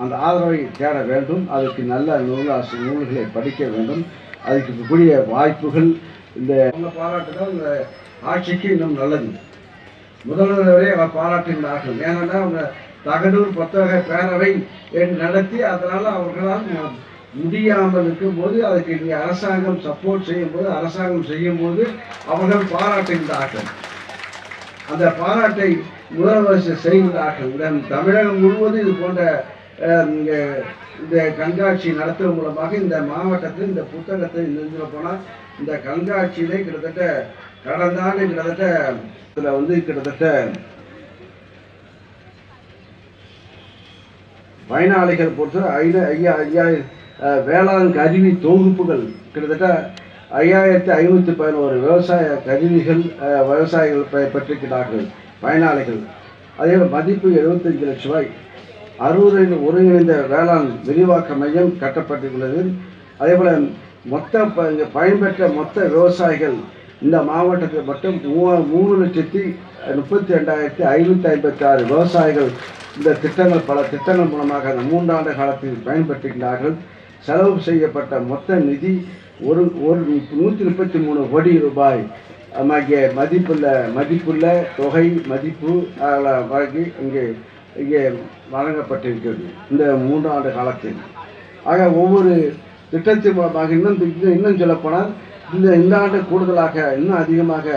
அந்த ஆதரவை தேட வேண்டும். அதுக்கு நல்ல நூல்களை படிக்க வேண்டும். அதுக்கு கூடிய வாய்ப்புகள் இந்த பாராட்டுதான் இந்த ஆட்சிக்கு இன்னும் நல்லது. முதல்வரே பாராட்டுகிறார்கள். ஏன்னா அவங்க தகடூர் புத்தக பேரவை நடத்தி அதனால் அவர்களால் முடியாமல் இருக்கும்போது அதுக்கு இங்கே அரசாங்கம் சப்போர்ட் செய்யும்போது அரசாங்கம் செய்யும்போது அவர்கள் பாராட்டுகின்றார்கள். அந்த பாராட்டை முதலமைச்சர் செய்கின்றார்கள். தமிழகம் முழுவதும் இது போன்ற இந்த கண்காட்சி நடத்துவதன் மூலமாக இந்த மாவட்டத்தில் இந்த புத்தகத்தை நிறுத்த போனால் இந்த கண்காட்சியிலே கிட்டத்தட்ட கடந்த ஆண்டு கிட்டத்தட்ட இதில் வந்து கிட்டத்தட்ட பயனாளிகள் பொறுத்த 5000 வேளாண் கருவி தொகுப்புகள் கிட்டத்தட்ட 5511 விவசாய கருவிகள் விவசாயிகள் பெற்றிருக்கிறார்கள் பயனாளிகள். அதே மதிப்பு 75 லட்சம் ரூபாய். 60 ஒருங்கிணைந்த வேளாண் விரிவாக்க மையம் கட்டப்பட்டுள்ளது. அதே போல் மொத்த பயன்பெற்ற மொத்த விவசாயிகள் இந்த மாவட்டத்தில் மட்டும் 3,32,556 விவசாயிகள் இந்த திட்டங்கள் பல திட்டங்கள் மூலமாக அந்த 3 ஆண்டு காலத்தில் பயன்பெற்றுகிறார்கள். செலவு செய்யப்பட்ட மொத்த நிதி 133 கோடி ரூபாய் மதிப்புள்ள தொகை மதிப்பு வழங்கி இங்கே வழங்கப்பட்டிருக்கிறது இந்த 3 ஆண்டு காலத்தில். ஆக ஒவ்வொரு திட்டத்தின் மூலமாக இன்னும் சொல்லப்போனால் இந்த ஆண்டு கூடுதலாக இன்னும் அதிகமாக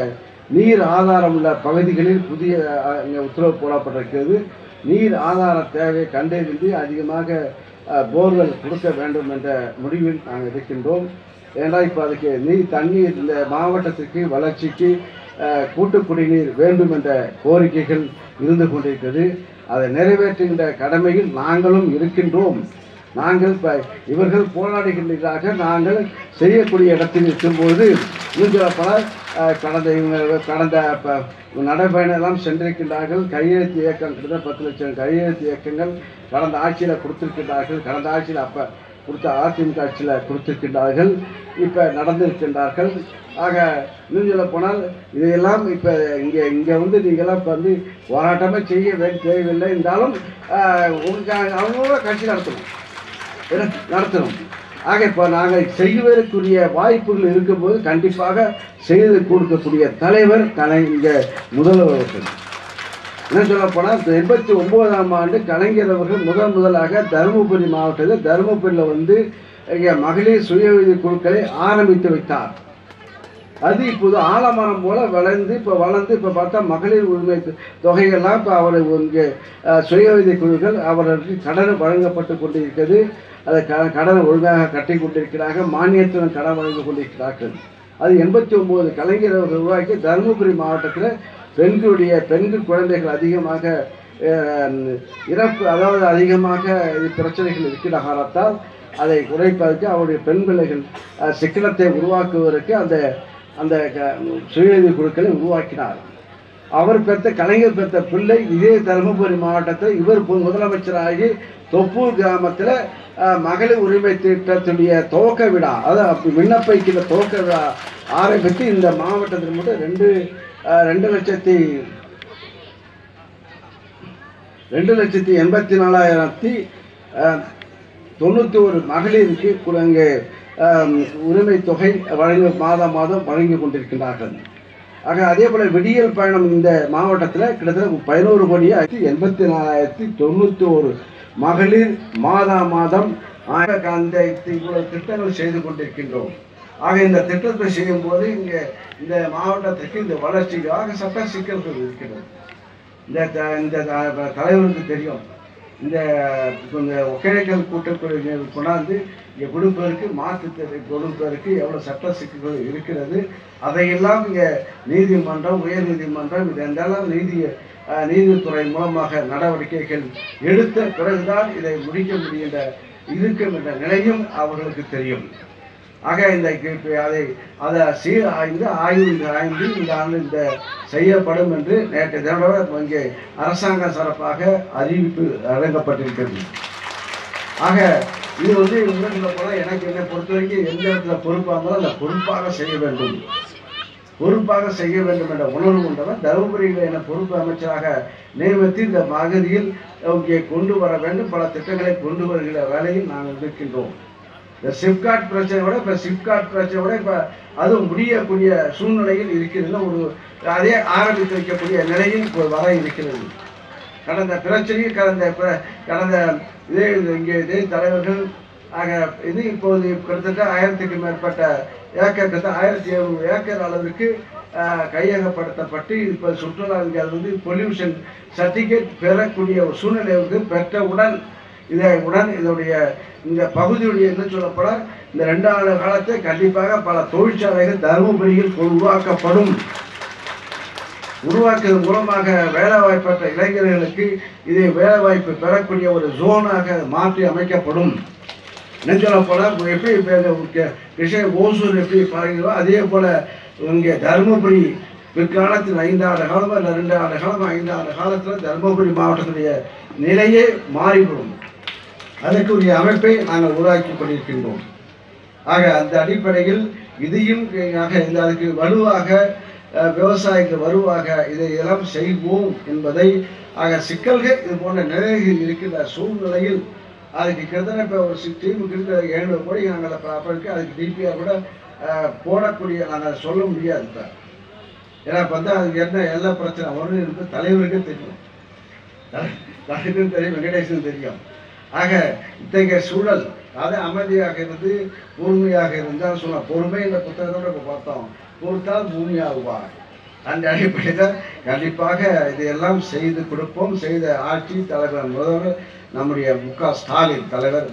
நீர் ஆதாரம் உள்ள பகுதிகளில் புதிய உத்தரவு போடப்பட்டிருக்கிறது. நீர் ஆதார தேவையை கண்டறிந்து அதிகமாக போர்வெல் கொடுக்க வேண்டும் என்ற முடிவில் நாங்கள் இருக்கின்றோம். ஏன்னா இப்போ அதுக்கு தண்ணீர் இந்த மாவட்டத்திற்கு வளர்ச்சிக்கு கூட்டு குடிநீர் வேண்டும் என்ற கோரிக்கைகள் இருந்து கொண்டிருக்கிறது. அதை நிறைவேற்றுகின்ற கடமையில் நாங்களும் இருக்கின்றோம். நாங்கள் இவர்கள் போராடுகின்றதாக நாங்கள் செய்யக்கூடிய இடத்தில் இருக்கும்போது பல கடந்த நடைபயணம் சென்றிருக்கின்றார்கள். கையெழுத்து இயக்கம் கிட்டத்தட்ட 10 லட்சம் கையெழுத்து இயக்கங்கள் கடந்த ஆட்சியில் கொடுத்திருக்கின்றார்கள். கடந்த ஆட்சியில் அப்போ கொடுத்த அதிமுக ஆட்சியில் கொடுத்திருக்கின்றார்கள். இப்போ நடந்திருக்கின்றார்கள். ஆக இன்னும் சொல்ல போனால் இதையெல்லாம் இப்போ இங்கே வந்து நீங்களாம் இப்போ வந்து போராட்டமே செய்ய தேவையில்லை என்றாலும் அவங்களோட கட்சி நடத்தணும். ஆக இப்போ நாங்கள் செய்வதற்குரிய வாய்ப்புகள் இருக்கும்போது கண்டிப்பாக செய்து கொடுக்கக்கூடிய தலைவர் இங்கே முதல்வர்கள். என்ன சொல்ல போனால் 89ஆம் ஆண்டு கலைஞர் அவர்கள் முதலாக தருமபுரி மாவட்டத்தில் தருமபுரியில் வந்து இங்கே மகளிர் சுய உதவி குழுக்களை ஆரம்பித்து வைத்தார். அது இப்போது ஆலமரம் போல வளர்ந்து இப்போ பார்த்தா மகளிர் உரிமை தொகைகள்லாம் இப்போ அவர் இங்கே சுய உதவி குழுக்கள் அவர்களுக்கு கடன் வழங்கப்பட்டு கொண்டிருக்கிறது. அதை கடன் ஒழுங்காக கட்டி கொண்டிருக்கிறார்கள். மானியத்துடன் கடன் வழங்கி கொண்டிருக்கிறார்கள். அது 89 கலைஞர் அவர்கள் உருவாக்கி தருமபுரி மாவட்டத்தில் பெண்கள் குழந்தைகள் அதிகமாக இறப்பு, அதாவது அதிகமாக பிரச்சனைகள் இருக்கிற காரணத்தால் அதை குறைப்பதற்கு அவருடைய பெண் பிள்ளைகள் சிக்கனத்தை உருவாக்குவதற்கு அந்த சுயநிதி குழுக்களை உருவாக்கினார். அவர் கலைஞர் பெற்ற பிள்ளை இதே தருமபுரி மாவட்டத்தில் இவர் முதலமைச்சராகி தொப்பூர் கிராமத்தில் மகளிர் உரிமை திட்டத்துடைய துவக்க விழா, அதாவது விண்ணப்பிக்கிற துவக்க விழா ஆரம்பித்து இந்த மாவட்டத்தில் மட்டும் 2,84,091 மகளிருக்கு இங்கே உரிமை தொகை மாதம் வழங்கி கொண்டிருக்கிறார்கள். ஆக அதே போல விடியல் பயணம் இந்த மாவட்டத்தில் கிட்டத்தட்ட 11,84,091 மகளிர் மாதம் அந்த திட்டங்கள் செய்து கொண்டிருக்கின்றோம். ஆக இந்த திட்டத்தை செய்யும் போது இங்கே இந்த மாவட்டத்திற்கு இந்த வளர்ச்சிக்காக சட்ட சிக்கல்கள் இருக்கிறது. இந்த தலைவருக்கு தெரியும், இந்த ஒகேனக்கல் கூட்டக்குழு கொண்டாந்து இங்கே கொடுப்பதற்கு மாற்றுத்திறனை கொடுப்பதற்கு எவ்வளோ சட்ட சிக்கல்கள் இருக்கிறது. அதையெல்லாம் இங்கே நீதிமன்றம், உயர் நீதிமன்றம் இதெல்லாம் நீதித்துறை மூலமாக நடவடிக்கைகள் எடுத்த பிறகுதான் இதை முடிக்க இருக்கும் என்ற நிலையும் அவர்களுக்கு தெரியும். ஆக அதை சீராய்ந்து ஆய்ந்து இந்த ஆண்டு இந்த செய்யப்படும் என்று நேற்று தினம் இங்கே அரசாங்கம் சார்பாக அறிவிப்பு வழங்கப்பட்டிருக்கிறது. ஆக இது உண்மையில போல எனக்கு என்னை பொறுத்த வரைக்கும் எந்த இடத்துல பொறுப்பாக இருந்தாலும் அந்த பொறுப்பாக செய்ய வேண்டும் என்ற உணர்வு கொண்டவர் தருமபுரியில் என்னை பொறுப்பு அமைச்சராக நியமித்து இந்த பகுதியில் இங்கே கொண்டு வர வேண்டும். பல திட்டங்களை கொண்டு வருகிற வேலையில் நாங்கள் இருக்கின்றோம். இந்த சிப்காட் பிரச்சனையோட இப்போ அதுவும் முடியக்கூடிய சூழ்நிலையில் இருக்கிறது. அதே ஆரம்பித்து வைக்கக்கூடிய நிலையில் இப்போ வர இருக்கிறது. கடந்த பிரச்சனையில் கடந்த இதே தலைவர்கள் ஆக இது இப்போது கிட்டத்தட்ட 1000க்கும் மேற்பட்ட ஏக்கர், கிட்டத்தட்ட 1700 ஏக்கர் அளவிற்கு கையகப்படுத்தப்பட்டு இப்போ சுற்றுலா பொல்யூஷன் சர்டிஃபிகேட் பெறக்கூடிய ஒரு சூழ்நிலை பெற்றவுடன் இதனுடைய இந்த பகுதியுடைய என்ன சொல்லப்பட இந்த 2 ஆண்டு காலத்தை கண்டிப்பாக பல தொழிற்சாலைகள் தருமபுரியில் உருவாக்குவதன் மூலமாக வேலைவாய்ப்பற்ற இளைஞர்களுக்கு இதை வேலைவாய்ப்பு பெறக்கூடிய ஒரு ஜோனாக மாற்றி அமைக்கப்படும். என்ன சொல்லப்போல எப்படி கிருஷ்ணகிரி ஓசூர் எப்படி பழகிறோம் அதே போல இங்கே தருமபுரி பிற்காலத்தில் 5 ஆண்டு காலமாக இல்லை 2 ஆண்டு காலம் 5 ஆண்டு காலத்தில் தருமபுரி மாவட்டத்துடைய நிலையே மாறிவிடும். அதற்குரிய அமைப்பை நாங்கள் உருவாக்கி கொண்டிருக்கின்றோம். ஆக அந்த அடிப்படையில் இதையும் அதுக்கு வலுவாக விவசாயிகள் வருவாக இதையெல்லாம் செய்வோம் என்பதை சிக்கல்கள் இது போன்ற நிலையில் இருக்கின்ற சூழ்நிலையில் அதுக்கு கிட்டத்தட்ட இப்போ ஒரு டீமுக்கு இருக்கிற 700 கோடி நாங்கள் அப்போ அதுக்கு டிபிஆர் கூட போடக்கூடிய நாங்கள் சொல்ல முடியாது. இப்போ ஏன்னா பார்த்தா அதுக்கு என்ன எல்லா பிரச்சனை ஒன்று இருக்கு தலைவருக்கே தெரியும், தலைவருக்கும் தெரியும், வெங்கடேசனும் தெரியும். ஆக இத்தகைய சூழல் அது அமைதியாக இருந்து பொறுமையாக இருந்தால் சொல்லலாம். பொறுமை இந்த புத்தகத்தோட இப்போ பார்த்தோம், பொறுத்தால் பூமியாகுவார். அந்த அடிப்படையில் கண்டிப்பாக இதையெல்லாம் செய்து கொடுப்போம். செய்த ஆட்சி தலைவர் முதல்வர் நம்முடைய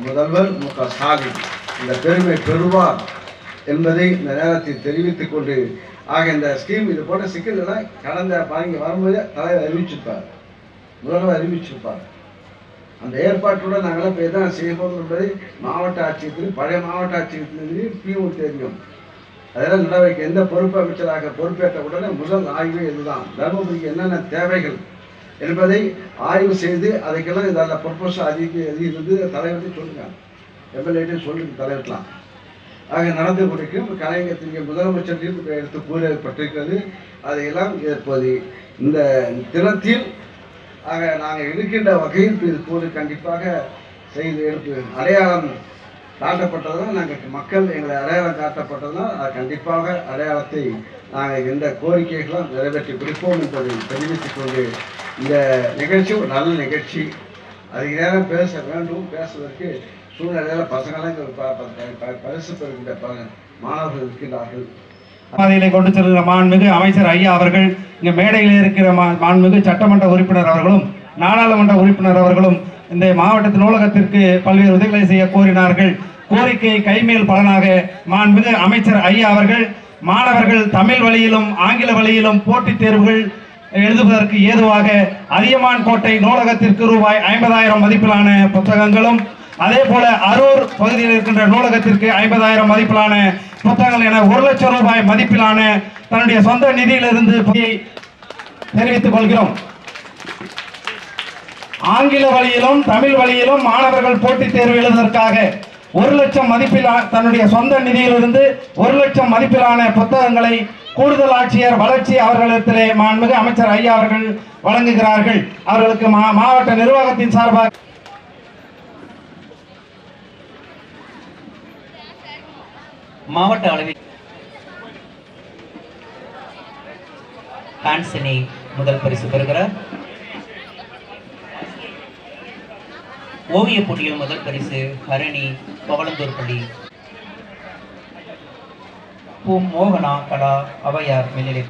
முதல்வர் மு க ஸ்டாலின் இந்த பெருமை பெறுவார் என்பதை இந்த நேரத்தில் தெரிவித்துக் கொண்டு இந்த ஸ்கீம் இது போன்ற சிக்கல்களை கடந்த பாருங்க வரும்போது தலைவர் முதல்வர் அறிவிச்சிருப்பார். அந்த ஏற்பாட்டோடு நாங்களாம் இப்போ எதான் செய்யப்போம் என்பதை மாவட்ட ஆட்சியத்தில் பழைய மாவட்ட ஆட்சியத்திலிருந்து பியூ தெரியும். அதெல்லாம் நடவடிக்கை எந்த பொறுப்பு அமைச்சராக பொறுப்பேற்ற உடனே முதல் ஆய்வு இதுதான். தருமபுரிக்கு என்னென்ன தேவைகள் என்பதை ஆய்வு செய்து அதுக்கெல்லாம் இதில் ப்ரொபோசல் இருந்து தலைவர்கிட்ட சொல்லுங்க, எம்எல்ஏட்டையும் சொல்லுங்க தலைவர்லாம். ஆக நடந்து கொண்டிருக்கும் கலைஞர் முதலமைச்சரையும் எடுத்து கூறப்பட்டிருக்கிறது. அதையெல்லாம் இப்போது இந்த தினத்தில் நாங்கள் இருக்கின்ற வகையில் இப்போது கண்டிப்பாக செய்து எடுப்பு அடையாளம் காட்டப்பட்டதுனால் நாங்கள் மக்கள் எங்களை அடையாளம் காட்டப்பட்டதுனால் அது கண்டிப்பாக அடையாளத்தை நாங்கள் எந்த கோரிக்கைகளும் நிறைவேற்றி கொடுப்போம் என்பதை தெரிவித்துக் கொண்டு இந்த நிகழ்ச்சி ஒரு நல்ல நிகழ்ச்சி. அதுக்கு நேரம் பேச வேண்டும். பேசுவதற்கு சூழ்நிலையில் பசங்களாம் பரிசு பெறுகின்ற மாணவர்கள் இருக்கின்றார்கள். பாதையிலே கொண்டு செல்கிற மாண்புமிகு அமைச்சர் ஐயா அவர்கள், இங்கே மேடையில் இருக்கிற மாண்புமிகு சட்டமன்ற உறுப்பினர் அவர்களும் நாடாளுமன்ற உறுப்பினர் அவர்களும் இந்த மாவட்ட நூலகத்திற்கு பல்வேறு உதவிகளை செய்ய கோரினார்கள். கோரிக்கை கைமேல் பலனாக மாண்புமிகு அமைச்சர் ஐயா அவர்கள் மாணவர்கள் தமிழ் வழியிலும் ஆங்கில வழியிலும் போட்டித் தேர்வுகள் எழுதுவதற்கு ஏதுவாக அதியமான் கோட்டை நூலகத்திற்கு ரூபாய் 50,000 மதிப்பிலான புத்தகங்களும், அதே போல அரூர் பகுதியில் இருக்கின்ற நூலகத்திற்கு 50,000 மதிப்பிலான புத்தகங்கள் என 1 லட்சம் ரூபாய் மதிப்பிலான தன்னுடைய சொந்த நிதியிலிருந்து தெரிவித்துக் கொள்கிறோம். ஆங்கில வழியிலும் தமிழ் வழியிலும் மாணவர்கள் போட்டித் தேர்வு எழுதுவதற்காக 1 லட்சம் மதிப்பில் தன்னுடைய சொந்த நிதியிலிருந்து 1 லட்சம் மதிப்பிலான புத்தகங்களை கூடுதல் ஆட்சியர் வளர்ச்சி அவர்களிடத்திலே மாண்புமிகு அமைச்சர் ஐயா அவர்கள் வழங்குகிறார்கள். அவர்களுக்கு மாவட்ட நிர்வாகத்தின் சார்பாக மாவட்ட அளவில் ஆன்சனி முதல் பரிசு பெறுகிறார். ஓவிய போட்டியில் முதல் பரிசு ஹரணி பவளந்தூர் பள்ளி. மோகனா கலா அவையார் மேல்நிலை